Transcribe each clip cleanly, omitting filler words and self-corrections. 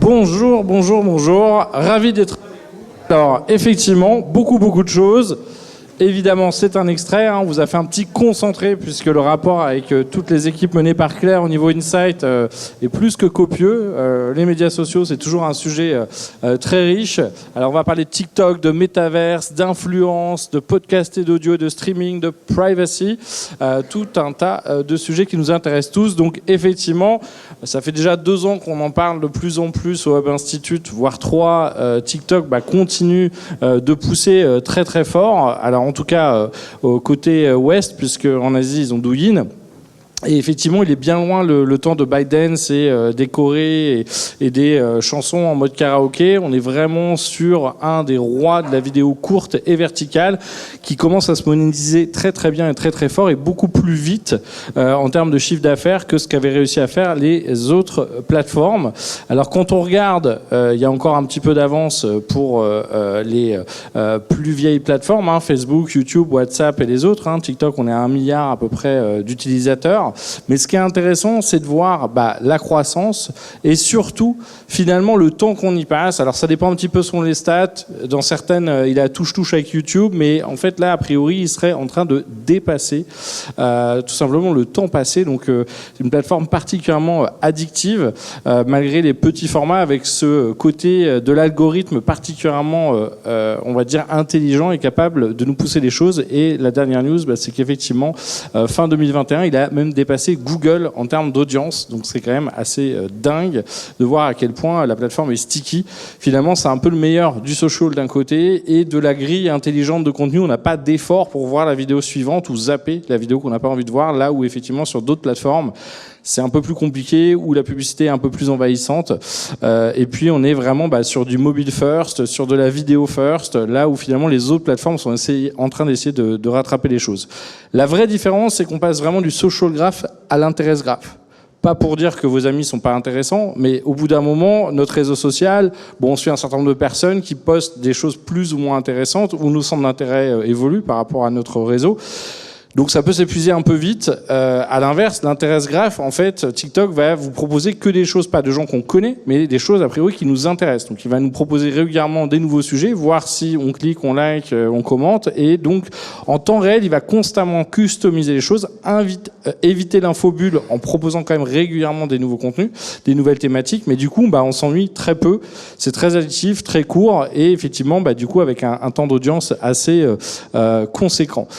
Bonjour, bonjour, bonjour. Ravi d'être avec vous. Alors, effectivement, beaucoup de choses. Évidemment, c'est un extrait. On vous a fait un petit concentré puisque le rapport avec toutes les équipes menées par Claire au niveau Insight est plus que copieux. Les médias sociaux, c'est toujours un sujet très riche. Alors, on va parler de TikTok, de métaverse, d'influence, de podcast et d'audio, de streaming, de privacy. Tout un tas de sujets qui nous intéressent tous. Donc, effectivement, ça fait déjà 2 ans qu'on en parle de plus en plus au Web Institute, voire 3. TikTok continue de pousser très fort. Alors, en tout cas au côté ouest, puisque en Asie ils ont Douyin. Et effectivement, il est bien loin le temps de ByteDance et des chorés et des chansons en mode karaoké. On est vraiment sur un des rois de la vidéo courte et verticale qui commence à se monétiser très bien et très fort et beaucoup plus vite en termes de chiffre d'affaires que ce qu'avaient réussi à faire les autres plateformes. Alors quand on regarde, il y a encore un petit peu d'avance pour les plus vieilles plateformes, Facebook, YouTube, WhatsApp et les autres. TikTok, on est à 1 milliard à peu près d'utilisateurs. Mais ce qui est intéressant, c'est de voir la croissance et surtout, finalement, le temps qu'on y passe. Alors, ça dépend un petit peu selon les stats. Dans certaines, il a touche avec YouTube, mais en fait, là, a priori, il serait en train de dépasser tout simplement le temps passé. Donc, c'est une plateforme particulièrement addictive, malgré les petits formats, avec ce côté de l'algorithme particulièrement, on va dire, intelligent et capable de nous pousser des choses. Et la dernière news, c'est qu'effectivement, fin 2021, il a même dépasser Google en termes d'audience, donc c'est quand même assez dingue de voir à quel point la plateforme est sticky. Finalement, c'est un peu le meilleur du social d'un côté et de la grille intelligente de contenu. On n'a pas d'effort pour voir la vidéo suivante ou zapper la vidéo qu'on n'a pas envie de voir, là où effectivement sur d'autres plateformes c'est un peu plus compliqué, où la publicité est un peu plus envahissante. Et puis on est vraiment sur du mobile first, sur de la vidéo first, là où finalement les autres plateformes sont en train d'essayer de rattraper les choses. La vraie différence, c'est qu'on passe vraiment du social graph à l'interest graph. Pas pour dire que vos amis sont pas intéressants, mais au bout d'un moment, notre réseau social, on suit un certain nombre de personnes qui postent des choses plus ou moins intéressantes, où nos centres d'intérêt évoluent par rapport à notre réseau. Donc ça peut s'épuiser un peu vite. À l'inverse, l'interest graph, en fait, TikTok va vous proposer que des choses, pas de gens qu'on connaît, mais des choses a priori qui nous intéressent. Donc il va nous proposer régulièrement des nouveaux sujets, voir si on clique, on like, on commente, et donc en temps réel, il va constamment customiser les choses, éviter l'infobulle en proposant quand même régulièrement des nouveaux contenus, des nouvelles thématiques, mais du coup, on s'ennuie très peu. C'est très addictif, très court, et effectivement, du coup, avec un temps d'audience assez conséquent.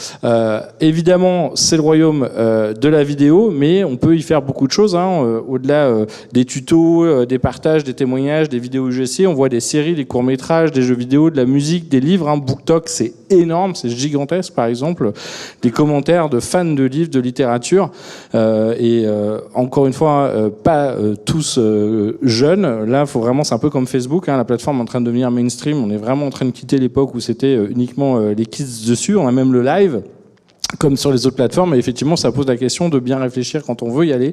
Évidemment, c'est le royaume de la vidéo, mais on peut y faire beaucoup de choses. Au-delà des tutos, des partages, des témoignages, des vidéos UGC, on voit des séries, des courts-métrages, des jeux vidéo, de la musique, des livres. BookTok, c'est énorme, c'est gigantesque, par exemple. Des commentaires de fans de livres, de littérature. Et encore une fois, pas tous jeunes. Là, c'est un peu comme Facebook. La plateforme est en train de devenir mainstream. On est vraiment en train de quitter l'époque où c'était uniquement les kids dessus. On a même le live, comme sur les autres plateformes, et effectivement, ça pose la question de bien réfléchir quand on veut y aller,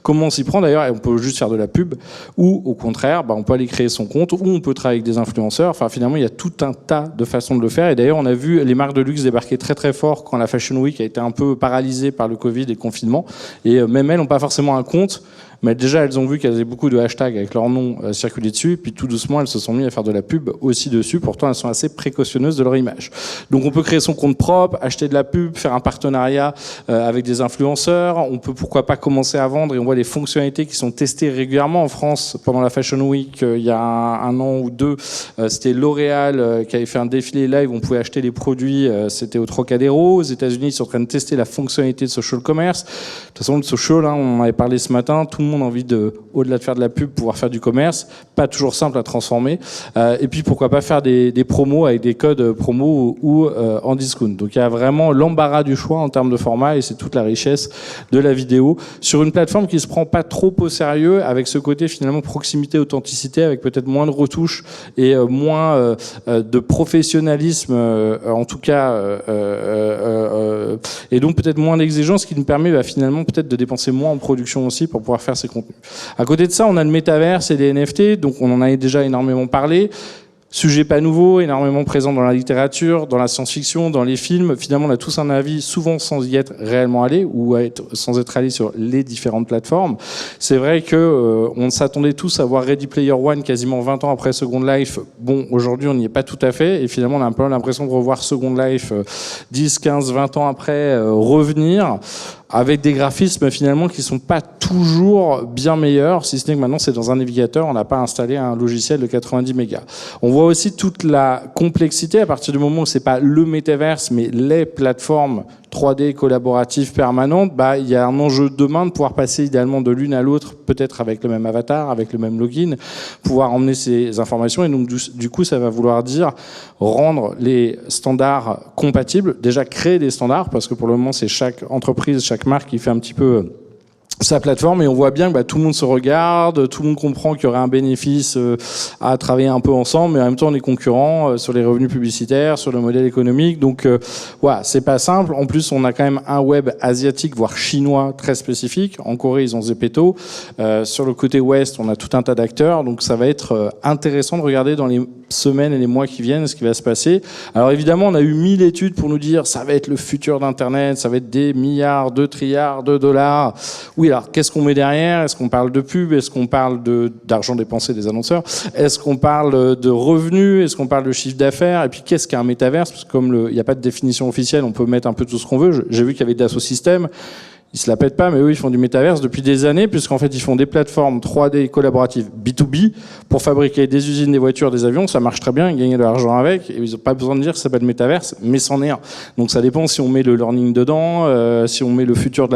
comment on s'y prend d'ailleurs, et on peut juste faire de la pub, ou au contraire, on peut aller créer son compte, ou on peut travailler avec des influenceurs. Enfin, finalement, il y a tout un tas de façons de le faire, et d'ailleurs, on a vu les marques de luxe débarquer très fort quand la Fashion Week a été un peu paralysée par le Covid et le confinement, et même elles n'ont pas forcément un compte, mais déjà, elles ont vu qu'elles avaient beaucoup de hashtags avec leur nom circulé dessus, et puis tout doucement, elles se sont mis à faire de la pub aussi dessus. Pourtant, elles sont assez précautionneuses de leur image. Donc, on peut créer son compte propre, acheter de la pub, faire un partenariat avec des influenceurs. On peut, pourquoi pas, commencer à vendre, et on voit les fonctionnalités qui sont testées régulièrement en France pendant la Fashion Week. Il y a un an ou 2, c'était L'Oréal qui avait fait un défilé live où on pouvait acheter les produits. C'était au Trocadéro. Aux États-Unis, ils sont en train de tester la fonctionnalité de social commerce. De toute façon, le social, on en avait parlé ce matin. Tout le monde a envie au-delà de faire de la pub, pouvoir faire du commerce. Pas toujours simple à transformer. Et puis, pourquoi pas faire des promos avec des codes promo ou en discount. Donc, il y a vraiment l'embarras du choix en termes de format, et c'est toute la richesse de la vidéo sur une plateforme qui se prend pas trop au sérieux, avec ce côté finalement proximité, authenticité, avec peut-être moins de retouches et moins de professionnalisme, en tout cas, et donc peut-être moins d'exigence, qui nous permet finalement peut-être de dépenser moins en production aussi pour pouvoir faire ces contenus. À côté de ça, on a le métaverse et les NFT, donc on en a déjà énormément parlé. Sujet pas nouveau, énormément présent dans la littérature, dans la science-fiction, dans les films. Finalement, on a tous un avis, souvent sans y être réellement allé ou sans être allé sur les différentes plateformes. C'est vrai que on s'attendait tous à voir Ready Player One quasiment 20 ans après Second Life. Bon, aujourd'hui, on n'y est pas tout à fait. Et finalement, on a un peu l'impression de revoir Second Life 10, 15, 20 ans après revenir, avec des graphismes finalement qui sont pas toujours bien meilleurs, si ce n'est que maintenant c'est dans un navigateur, on n'a pas installé un logiciel de 90 mégas. On voit aussi toute la complexité à partir du moment où c'est pas le métaverse, mais les plateformes 3D collaboratives permanentes. Bah, il y a un enjeu demain de pouvoir passer idéalement de l'une à l'autre, peut-être avec le même avatar, avec le même login, pouvoir emmener ces informations. Et donc du coup, ça va vouloir dire rendre les standards compatibles, déjà créer des standards, parce que pour le moment, c'est chaque entreprise, chaque marque qui fait un petit peu sa plateforme, et on voit bien que tout le monde se regarde, tout le monde comprend qu'il y aurait un bénéfice à travailler un peu ensemble, mais en même temps on est concurrents sur les revenus publicitaires, sur le modèle économique, donc voilà, c'est pas simple. En plus, on a quand même un web asiatique, voire chinois, très spécifique. En Corée, ils ont Zepeto. Sur le côté ouest, on a tout un tas d'acteurs, donc ça va être intéressant de regarder dans les semaines et les mois qui viennent ce qui va se passer. Alors évidemment, on a eu 1000 études pour nous dire ça va être le futur d'Internet, ça va être des milliards, 2 trilliards de dollars. Oui, alors qu'est-ce qu'on met derrière? Est-ce qu'on parle de pub? Est-ce qu'on parle d'argent dépensé des annonceurs? Est-ce qu'on parle de revenus? Est-ce qu'on parle de chiffre d'affaires? Et puis qu'est-ce qu'un métaverse? Parce que comme il n'y a pas de définition officielle, on peut mettre un peu tout ce qu'on veut. J'ai vu qu'il y avait Dassault Systèmes. Ils se la pètent pas, mais eux, ils font du métaverse depuis des années, puisqu'en fait, ils font des plateformes 3D collaboratives B2B pour fabriquer des usines, des voitures, des avions. Ça marche très bien, ils gagnent de l'argent avec, et ils n'ont pas besoin de dire que ça s'appelle métaverse, mais c'en est un. Donc ça dépend si on met le learning dedans, si on met le futur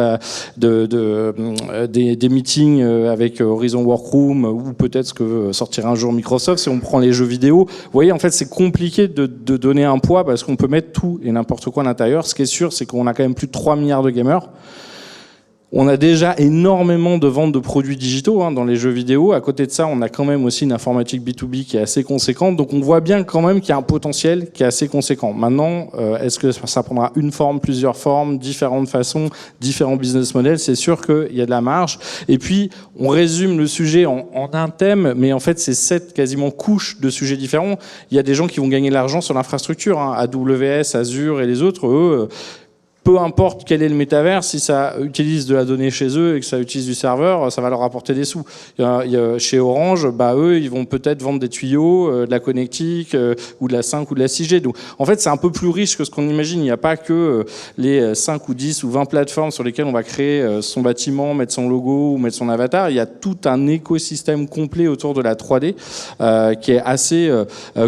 des meetings avec Horizon Workroom, ou peut-être ce que sortira un jour Microsoft, si on prend les jeux vidéo. Vous voyez, en fait, c'est compliqué de donner un poids, parce qu'on peut mettre tout et n'importe quoi à l'intérieur. Ce qui est sûr, c'est qu'on a quand même plus de 3 milliards de gamers. On a déjà énormément de ventes de produits digitaux dans les jeux vidéo. À côté de ça, on a quand même aussi une informatique B2B qui est assez conséquente. Donc on voit bien quand même qu'il y a un potentiel qui est assez conséquent. Maintenant, est-ce que ça prendra une forme, plusieurs formes, différentes façons, différents business models? C'est sûr qu'il y a de la marge. Et puis, on résume le sujet en un thème, mais en fait, c'est 7 quasiment couches de sujets différents. Il y a des gens qui vont gagner de l'argent sur l'infrastructure, AWS, Azure et les autres, eux, peu importe quel est le métavers, si ça utilise de la donnée chez eux et que ça utilise du serveur, ça va leur apporter des sous. Chez Orange, eux, ils vont peut-être vendre des tuyaux, de la connectique, ou de la 5 ou de la 6G. Donc, en fait, c'est un peu plus riche que ce qu'on imagine. Il n'y a pas que les 5 ou 10 ou 20 plateformes sur lesquelles on va créer son bâtiment, mettre son logo ou mettre son avatar. Il y a tout un écosystème complet autour de la 3D qui est assez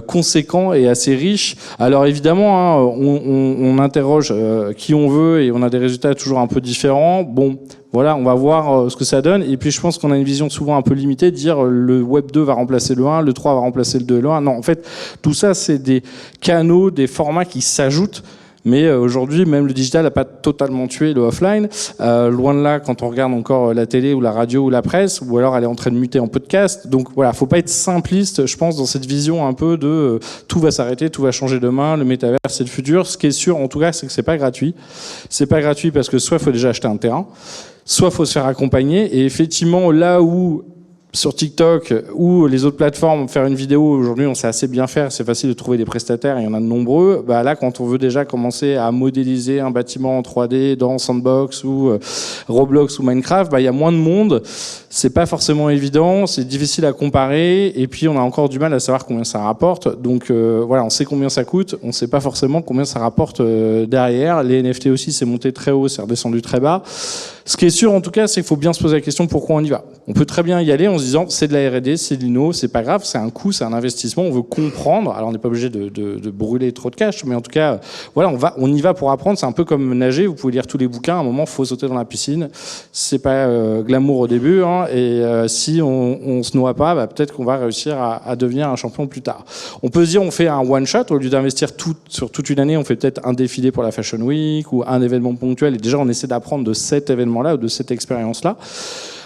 conséquent et assez riche. Alors évidemment, on interroge qui on veut et on a des résultats toujours un peu différents. Bon, voilà, on va voir ce que ça donne. Et puis je pense qu'on a une vision souvent un peu limitée de dire le Web 2 va remplacer le 1, le 3 va remplacer le 2 et le 1. Non, en fait, tout ça, c'est des canaux, des formats qui s'ajoutent. Mais aujourd'hui, même le digital n'a pas totalement tué le offline. Loin de là, quand on regarde encore la télé ou la radio ou la presse, ou alors elle est en train de muter en podcast. Donc voilà, faut pas être simpliste, je pense, dans cette vision un peu de tout va s'arrêter, tout va changer demain, le métavers c'est le futur. Ce qui est sûr, en tout cas, c'est que c'est pas gratuit. C'est pas gratuit parce que soit il faut déjà acheter un terrain, soit il faut se faire accompagner. Et effectivement, là où sur TikTok ou les autres plateformes, faire une vidéo, aujourd'hui on sait assez bien faire, c'est facile de trouver des prestataires, il y en a de nombreux. Là, quand on veut déjà commencer à modéliser un bâtiment en 3D dans Sandbox ou Roblox ou Minecraft, il y a moins de monde, c'est pas forcément évident, c'est difficile à comparer, et puis on a encore du mal à savoir combien ça rapporte. Donc voilà, on sait combien ça coûte, on sait pas forcément combien ça rapporte derrière. Les NFT aussi, c'est monté très haut, c'est redescendu très bas. Ce qui est sûr, en tout cas, c'est qu'il faut bien se poser la question pourquoi on y va. On peut très bien y aller en se disant c'est de la R&D, c'est de l'inno, c'est pas grave, c'est un coût, c'est un investissement, on veut comprendre. Alors on n'est pas obligé de brûler trop de cash, mais en tout cas, voilà, on y va pour apprendre. C'est un peu comme nager, vous pouvez lire tous les bouquins, à un moment, il faut sauter dans la piscine. C'est pas glamour au début, et si on se noie pas, peut-être qu'on va réussir à devenir un champion plus tard. On peut se dire on fait un one shot, au lieu d'investir sur toute une année, on fait peut-être un défilé pour la Fashion Week ou un événement ponctuel, et déjà on essaie d'apprendre de cet événement-là ou de cette expérience-là.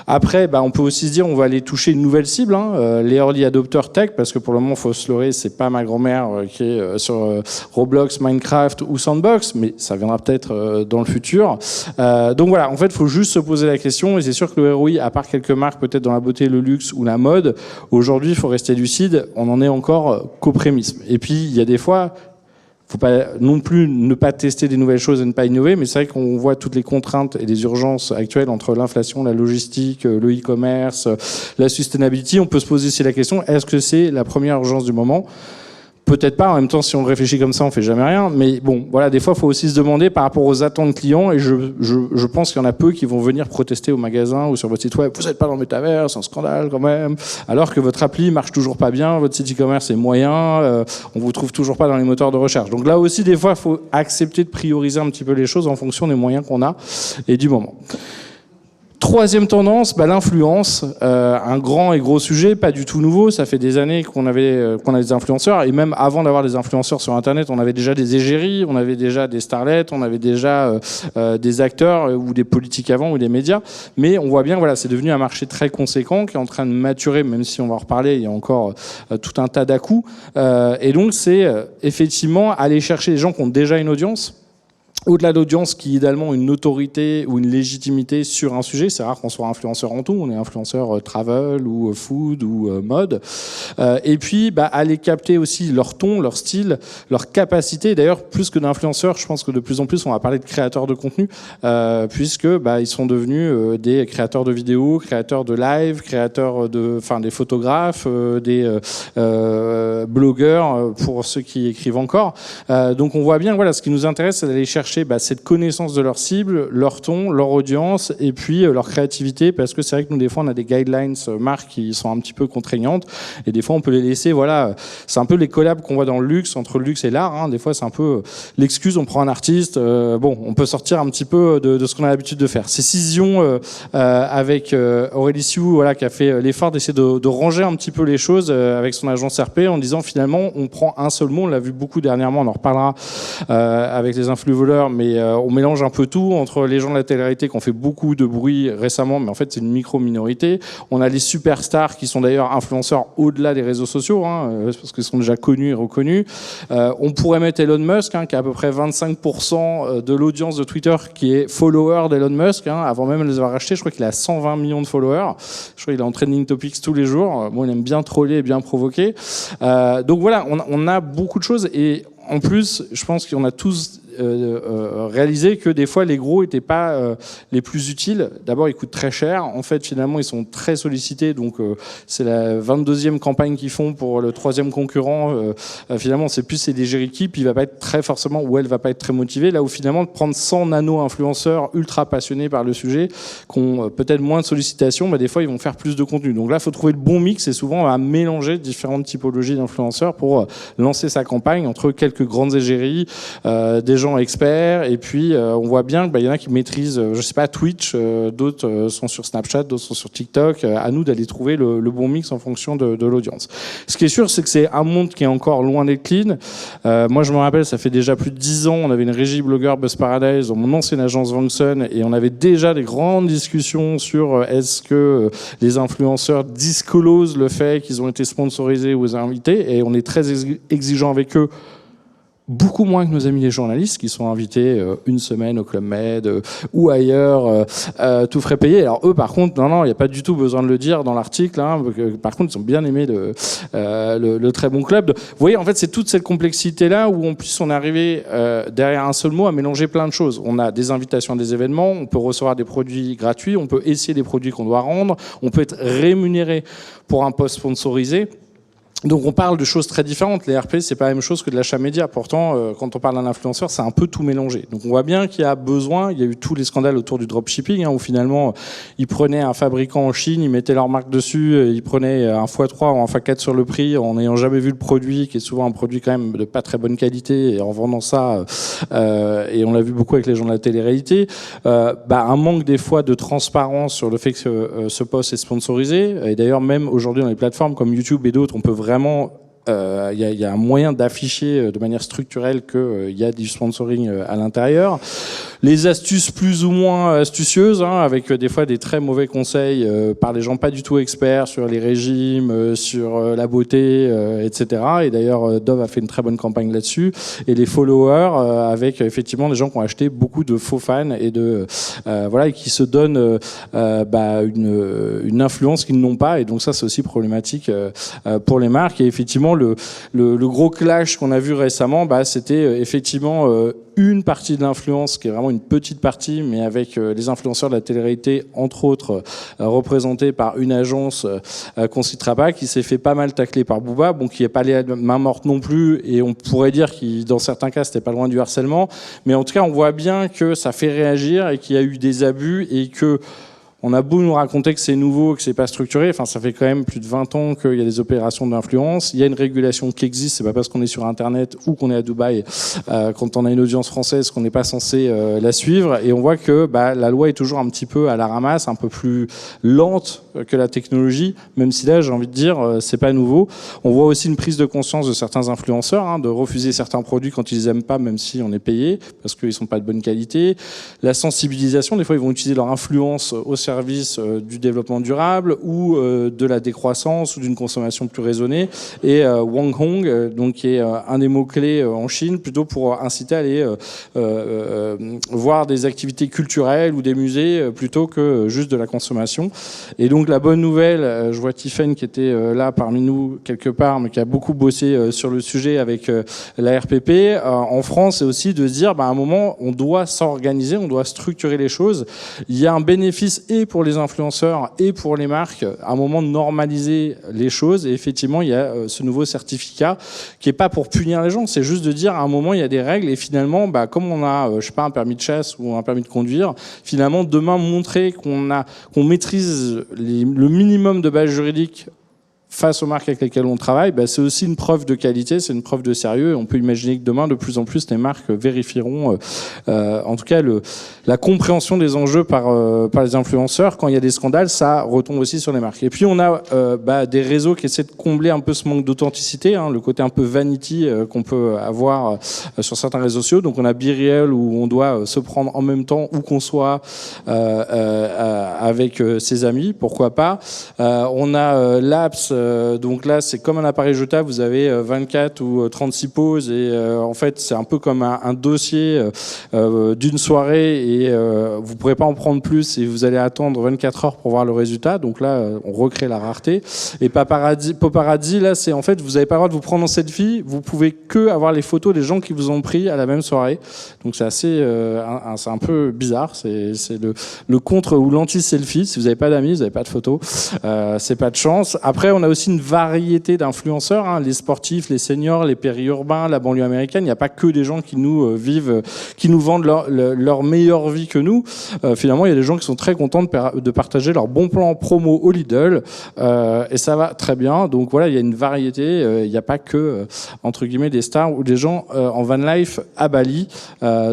Après, on peut aussi se dire on va aller toucher une nouvelle cible, les early adopters tech, parce que pour le moment, faut se leurrer, c'est pas ma grand-mère qui est sur Roblox, Minecraft ou Sandbox, mais ça viendra peut-être dans le futur. Donc voilà, en fait, il faut juste se poser la question, et c'est sûr que le ROI, à part quelques marques peut-être dans la beauté, le luxe ou la mode, aujourd'hui, il faut rester lucide, on en est encore qu'au prémisse. Et puis, il y a des fois, faut pas non plus ne pas tester des nouvelles choses et ne pas innover, mais c'est vrai qu'on voit toutes les contraintes et les urgences actuelles entre l'inflation, la logistique, le e-commerce, la sustainability. On peut se poser aussi la question, est-ce que c'est la première urgence du moment ? Peut-être pas, en même temps, si on réfléchit comme ça, on fait jamais rien. Mais bon, voilà, des fois, il faut aussi se demander par rapport aux attentes clients, et je pense qu'il y en a peu qui vont venir protester au magasin ou sur votre site web. Vous n'êtes pas dans le métavers, c'est un scandale quand même. Alors que votre appli marche toujours pas bien, votre site e-commerce est moyen, on vous trouve toujours pas dans les moteurs de recherche. Donc là aussi, des fois, il faut accepter de prioriser un petit peu les choses en fonction des moyens qu'on a et du moment. Troisième tendance, l'influence, un grand et gros sujet, pas du tout nouveau. Ça fait des années qu'on a des influenceurs, et même avant d'avoir des influenceurs sur Internet, on avait déjà des égéries, on avait déjà des starlets, on avait déjà des acteurs ou des politiques avant ou des médias. Mais on voit bien, voilà, c'est devenu un marché très conséquent qui est en train de maturer, même si on va en reparler, il y a encore tout un tas d'à-coups. Et donc c'est effectivement aller chercher des gens qui ont déjà une audience. Au-delà de l'audience qui, idéalement, une autorité ou une légitimité sur un sujet. C'est rare qu'on soit influenceur en tout. On est influenceur travel ou food ou mode. Et puis, aller capter aussi leur ton, leur style, leur capacité. D'ailleurs, plus que d'influenceurs, je pense que de plus en plus, on va parler de créateurs de contenu, puisque ils sont devenus des créateurs de vidéos, créateurs de live, créateurs des photographes, des blogueurs, pour ceux qui écrivent encore. Donc, on voit bien, voilà, ce qui nous intéresse, c'est d'aller chercher cette connaissance de leur cible, leur ton, leur audience et puis leur créativité, parce que c'est vrai que nous des fois on a des guidelines marques qui sont un petit peu contraignantes et des fois on peut les laisser, voilà, c'est un peu les collabs qu'on voit dans le luxe, entre le luxe et l'art, des fois c'est un peu l'excuse, on prend un artiste, on peut sortir un petit peu de ce qu'on a l'habitude de faire. C'est Cision avec Aurélie Sioux, voilà, qui a fait l'effort d'essayer de ranger un petit peu les choses avec son agence RP en disant finalement on prend un seul mot, on l'a vu beaucoup dernièrement, on en reparlera avec les influx voleurs, mais on mélange un peu tout entre les gens de la télé-réalité qui ont fait beaucoup de bruit récemment, mais en fait c'est une micro-minorité. On a les superstars qui sont d'ailleurs influenceurs au-delà des réseaux sociaux, parce qu'ils sont déjà connus et reconnus. On pourrait mettre Elon Musk, qui a à peu près 25% de l'audience de Twitter qui est follower d'Elon Musk, avant même de les avoir rachetés. Je crois qu'il a 120 millions de followers. Je crois qu'il est en trending topics tous les jours. Bon, il aime bien troller et bien provoquer. Donc voilà, on a beaucoup de choses, et en plus, je pense qu'on a tous réalisé que des fois les gros n'étaient pas les plus utiles. D'abord, ils coûtent très cher. En fait, finalement, ils sont très sollicités. Donc, c'est la 22e campagne qu'ils font pour le 3e concurrent. Finalement, c'est plus des équipes. Il va pas être très forcément, ou elle va pas être très motivée. Là où finalement, de prendre 100 nano-influenceurs ultra passionnés par le sujet, qui ont peut-être moins de sollicitations, mais des fois, ils vont faire plus de contenu. Donc là, il faut trouver le bon mix, et souvent, on va mélanger différentes typologies d'influenceurs pour lancer sa campagne entre quelques grandes égéries, des gens experts, et puis on voit bien qu'il y en a qui maîtrisent, je sais pas, Twitch, d'autres sont sur Snapchat, d'autres sont sur TikTok. À nous d'aller trouver le bon mix en fonction de l'audience. Ce qui est sûr, c'est que c'est un monde qui est encore loin d'être clean. Moi, je me rappelle, ça fait déjà plus de 10 ans, on avait une régie blogueur Buzz Paradise dans mon ancienne agence Vanson, et on avait déjà des grandes discussions sur est-ce que les influenceurs disclosent le fait qu'ils ont été sponsorisés ou invités, et on est très exigeant avec eux. Beaucoup moins que nos amis les journalistes qui sont invités une semaine au Club Med ou ailleurs, tout frais payé. Alors eux, par contre, non, il n'y a pas du tout besoin de le dire dans l'article. Par contre, ils ont bien aimé le très bon club. Vous voyez, en fait, c'est toute cette complexité-là où en plus on est arrivé derrière un seul mot à mélanger plein de choses. On a des invitations à des événements, on peut recevoir des produits gratuits, on peut essayer des produits qu'on doit rendre, on peut être rémunéré pour un post sponsorisé. Donc on parle de choses très différentes. Les RP, c'est pas la même chose que de l'achat média. Pourtant, quand on parle d'un influenceur, c'est un peu tout mélangé. Donc on voit bien qu'il y a besoin. Il y a eu tous les scandales autour du dropshipping, où finalement ils prenaient un fabricant en Chine, ils mettaient leur marque dessus, ils prenaient un x3 ou un x4 sur le prix en n'ayant jamais vu le produit, qui est souvent un produit quand même de pas très bonne qualité, et en vendant ça, et on l'a vu beaucoup avec les gens de la télé-réalité, un manque des fois de transparence sur le fait que ce post est sponsorisé. Et d'ailleurs, même aujourd'hui dans les plateformes comme YouTube et d'autres, on peut vraiment il y a un moyen d'afficher de manière structurelle qu'il y a du sponsoring à l'intérieur. Les astuces plus ou moins astucieuses, hein, avec des fois des très mauvais conseils par des gens pas du tout experts sur les régimes, sur la beauté, etc. Et d'ailleurs, Dove a fait une très bonne campagne là-dessus. Et les followers, avec effectivement des gens qui ont acheté beaucoup de faux fans et et qui se donnent une influence qu'ils n'ont pas. Et donc ça, c'est aussi problématique pour les marques. Et effectivement, le gros clash qu'on a vu récemment, c'était effectivement une partie de l'influence qui est vraiment une petite partie, mais avec les influenceurs de la télé-réalité, entre autres, représentés par une agence qu'on citera pas, qui s'est fait pas mal tacler par Booba, bon, qui est pas allé à main morte non plus, et on pourrait dire qu'il, dans certains cas, c'était pas loin du harcèlement, mais en tout cas, on voit bien que ça fait réagir et qu'il y a eu des abus et que on a beau nous raconter que c'est nouveau, que c'est pas structuré, enfin ça fait quand même plus de 20 ans qu'il y a des opérations d'influence, il y a une régulation qui existe, c'est pas parce qu'on est sur internet ou qu'on est à Dubaï quand on a une audience française qu'on n'est pas censé la suivre, et on voit que la loi est toujours un petit peu à la ramasse, un peu plus lente que la technologie, même si là j'ai envie de dire c'est pas nouveau. On voit aussi une prise de conscience de certains influenceurs, hein, de refuser certains produits quand ils aiment pas, même si on est payé parce qu'ils sont pas de bonne qualité. La sensibilisation, des fois ils vont utiliser leur influence au service du développement durable ou de la décroissance ou d'une consommation plus raisonnée. Et Wang Hong, donc qui est un des mots-clés en Chine, plutôt pour inciter à aller voir des activités culturelles ou des musées plutôt que juste de la consommation. Et donc la bonne nouvelle, je vois Tiffen qui était là parmi nous quelque part, mais qui a beaucoup bossé sur le sujet avec la RPP en France, c'est aussi de se dire à un moment on doit s'organiser, on doit structurer les choses. Il y a un bénéfice et pour les influenceurs et pour les marques, à un moment de normaliser les choses. Et effectivement, il y a ce nouveau certificat qui est pas pour punir les gens, c'est juste de dire à un moment il y a des règles et finalement, comme on a, je sais pas, un permis de chasse ou un permis de conduire, finalement demain montrer qu'on maîtrise le minimum de base juridique face aux marques avec lesquelles on travaille, c'est aussi une preuve de qualité, c'est une preuve de sérieux. Et on peut imaginer que demain, de plus en plus, les marques vérifieront, en tout cas, la compréhension des enjeux par les influenceurs. Quand il y a des scandales, ça retombe aussi sur les marques. Et puis, on a des réseaux qui essaient de combler un peu ce manque d'authenticité, hein, le côté un peu vanity qu'on peut avoir sur certains réseaux sociaux. Donc, on a BeReal où on doit se prendre en même temps où qu'on soit avec ses amis, pourquoi pas. On a Labs. Donc là, c'est comme un appareil jetable, vous avez 24 ou 36 poses et en fait, c'est un peu comme un dossier d'une soirée et vous ne pourrez pas en prendre plus et vous allez attendre 24 heures pour voir le résultat. Donc là, on recrée la rareté. Et Paparazzi, là, c'est en fait, vous n'avez pas le droit de vous prendre en selfie, vous pouvez que avoir les photos des gens qui vous ont pris à la même soirée. Donc c'est assez, c'est un peu bizarre. C'est le contre ou l'anti-selfie. Si vous n'avez pas d'amis, vous n'avez pas de photos, c'est pas de chance. Après, on a aussi une variété d'influenceurs, hein, les sportifs, les seniors, les périurbains, la banlieue américaine. Il n'y a pas que des gens qui nous vivent, qui nous vendent leur meilleure vie que nous. Finalement, il y a des gens qui sont très contents de partager leur bon plan promo au Lidl et ça va très bien. Donc voilà, il y a une variété. Il n'y a pas que entre guillemets des stars ou des gens en van life à Bali.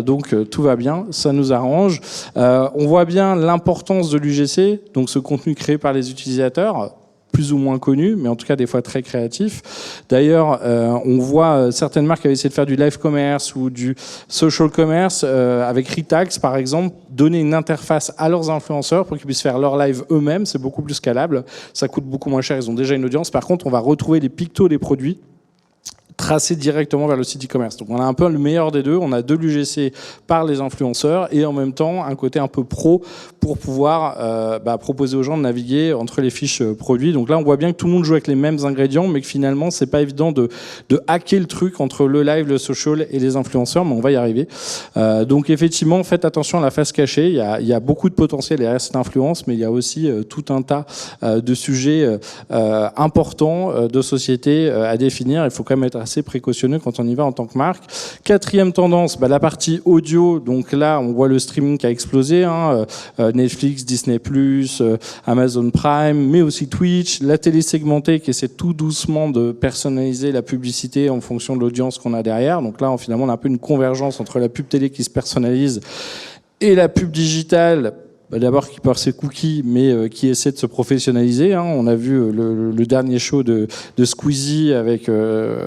Donc tout va bien, ça nous arrange. On voit bien l'importance de l'UGC, donc ce contenu créé par les utilisateurs, plus ou moins connu, mais en tout cas des fois très créatif. D'ailleurs, on voit certaines marques qui avaient essayé de faire du live commerce ou du social commerce avec Retax, par exemple, donner une interface à leurs influenceurs pour qu'ils puissent faire leur live eux-mêmes. C'est beaucoup plus scalable. Ça coûte beaucoup moins cher. Ils ont déjà une audience. Par contre, on va retrouver les pictos des produits tracé directement vers le site e-commerce. Donc on a un peu le meilleur des deux, on a de l'UGC par les influenceurs et en même temps un côté un peu pro pour pouvoir proposer aux gens de naviguer entre les fiches produits. Donc là on voit bien que tout le monde joue avec les mêmes ingrédients mais que finalement c'est pas évident de hacker le truc entre le live, le social et les influenceurs, mais on va y arriver. Donc effectivement faites attention à la face cachée, il y a beaucoup de potentiel derrière cette influence, mais il y a aussi tout un tas de sujets importants de société à définir. Il faut quand même être assez précautionneux quand on y va en tant que marque. Quatrième tendance, la partie audio. Donc là, on voit le streaming qui a explosé, hein, Netflix, Disney+, Amazon Prime, mais aussi Twitch, la télé segmentée qui essaie tout doucement de personnaliser la publicité en fonction de l'audience qu'on a derrière. Donc là, finalement, on a un peu une convergence entre la pub télé qui se personnalise et la pub digitale d'abord qui perd ses cookies, mais qui essaie de se professionnaliser. Hein. On a vu le dernier show de Squeezie avec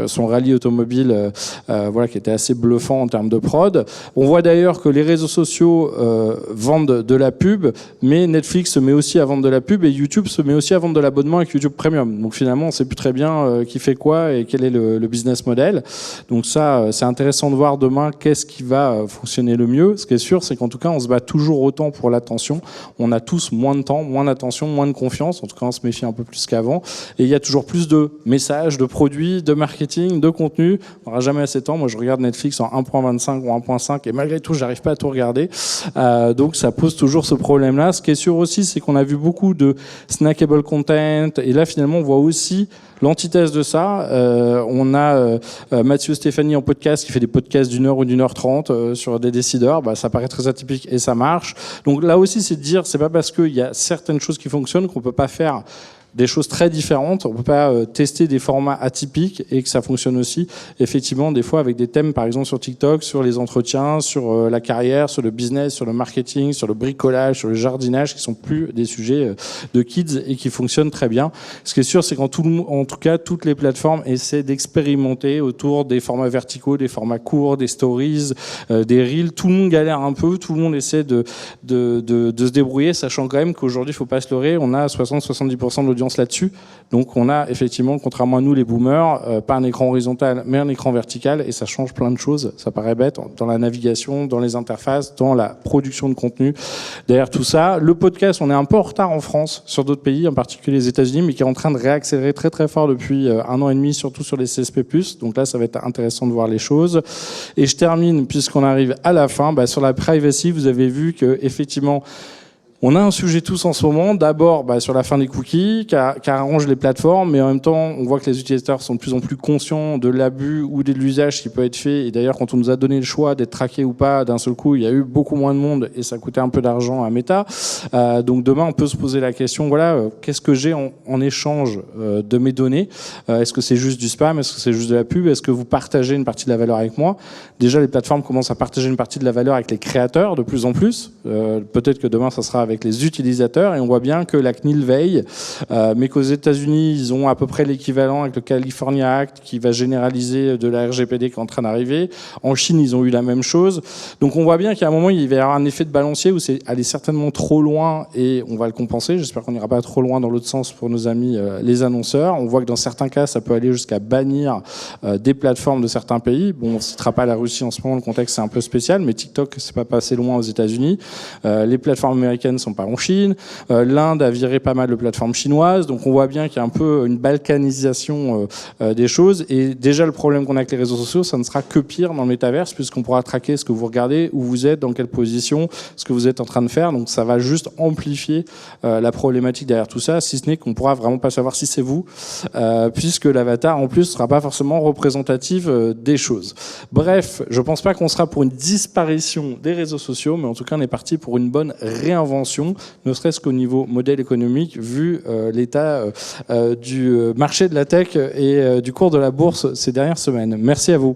son rallye automobile, voilà, qui était assez bluffant en termes de prod. On voit d'ailleurs que les réseaux sociaux vendent de la pub, mais Netflix se met aussi à vendre de la pub et YouTube se met aussi à vendre de l'abonnement avec YouTube Premium. Donc finalement, on ne sait plus très bien qui fait quoi et quel est le business model. Donc ça, c'est intéressant de voir demain qu'est-ce qui va fonctionner le mieux. Ce qui est sûr, c'est qu'en tout cas, on se bat toujours autant pour l'attention. On a tous moins de temps, moins d'attention, moins de confiance. En tout cas, on se méfie un peu plus qu'avant. Et il y a toujours plus de messages, de produits, de marketing, de contenu. On n'aura jamais assez de temps. Moi, je regarde Netflix en 1.25 ou 1.5 et malgré tout, j'arrive pas à tout regarder. Donc ça pose toujours ce problème-là. Ce qui est sûr aussi, c'est qu'on a vu beaucoup de snackable content. Et là, finalement, on voit aussi l'antithèse de ça. On a Mathieu Stéphanie en podcast qui fait des podcasts d'1 heure ou d'1 heure 30 sur des décideurs. Bah, ça paraît très atypique et ça marche. Donc là aussi, c'est de dire, c'est pas parce qu'il y a certaines choses qui fonctionnent qu'on peut pas faire des choses très différentes. On peut pas tester des formats atypiques et que ça fonctionne aussi. Effectivement, des fois avec des thèmes, par exemple sur TikTok, sur les entretiens, sur la carrière, sur le business, sur le marketing, sur le bricolage, sur le jardinage, qui sont plus des sujets de kids et qui fonctionnent très bien. Ce qui est sûr, c'est qu'en tout cas, toutes les plateformes essaient d'expérimenter autour des formats verticaux, des formats courts, des stories, des reels. Tout le monde galère un peu, tout le monde essaie de se débrouiller, sachant quand même qu'aujourd'hui, il faut pas se leurrer, on a 60-70% de l'audience là-dessus. Donc on a effectivement, contrairement à nous les boomers, pas un écran horizontal mais un écran vertical et ça change plein de choses. Ça paraît bête dans la navigation, dans les interfaces, dans la production de contenu. Derrière tout ça, le podcast, on est un peu en retard en France sur d'autres pays, en particulier les États-Unis, mais qui est en train de réaccélérer très très fort depuis 1 an et demi, surtout sur les CSP+. Donc là, ça va être intéressant de voir les choses. Et je termine, puisqu'on arrive à la fin, sur la privacy, vous avez vu que effectivement on a un sujet tous en ce moment, d'abord sur la fin des cookies, qui arrange les plateformes, mais en même temps, on voit que les utilisateurs sont de plus en plus conscients de l'abus ou de l'usage qui peut être fait. Et d'ailleurs, quand on nous a donné le choix d'être traqué ou pas, d'un seul coup, il y a eu beaucoup moins de monde et ça coûtait un peu d'argent à Meta. Donc demain, on peut se poser la question, qu'est-ce que j'ai en échange de mes données? Est-ce que c'est juste du spam? Est-ce que c'est juste de la pub? Est-ce que vous partagez une partie de la valeur avec moi? Déjà, les plateformes commencent à partager une partie de la valeur avec les créateurs de plus en plus. Peut-être que demain, ça sera avec les utilisateurs et on voit bien que la CNIL veille, mais qu'aux États-Unis ils ont à peu près l'équivalent avec le California Act qui va généraliser de la RGPD qui est en train d'arriver. En Chine ils ont eu la même chose. Donc on voit bien qu'à un moment il va y avoir un effet de balancier où c'est aller certainement trop loin et on va le compenser. J'espère qu'on n'ira pas trop loin dans l'autre sens pour nos amis les annonceurs. On voit que dans certains cas ça peut aller jusqu'à bannir des plateformes de certains pays. Bon, on ne citera pas la Russie en ce moment, le contexte c'est un peu spécial, mais TikTok c'est pas passé loin aux États-Unis. Les plateformes américaines sont pas en Chine. L'Inde a viré pas mal de plateformes chinoises. Donc on voit bien qu'il y a un peu une balkanisation des choses. Et déjà, le problème qu'on a avec les réseaux sociaux, ça ne sera que pire dans le métaverse, puisqu'on pourra traquer ce que vous regardez, où vous êtes, dans quelle position, ce que vous êtes en train de faire. Donc ça va juste amplifier la problématique derrière tout ça, si ce n'est qu'on pourra vraiment pas savoir si c'est vous, puisque l'avatar, en plus, ne sera pas forcément représentatif des choses. Bref, je pense pas qu'on sera pour une disparition des réseaux sociaux, mais en tout cas, on est parti pour une bonne réinvention, ne serait-ce qu'au niveau modèle économique, vu l'état du marché de la tech et du cours de la bourse ces dernières semaines. Merci à vous.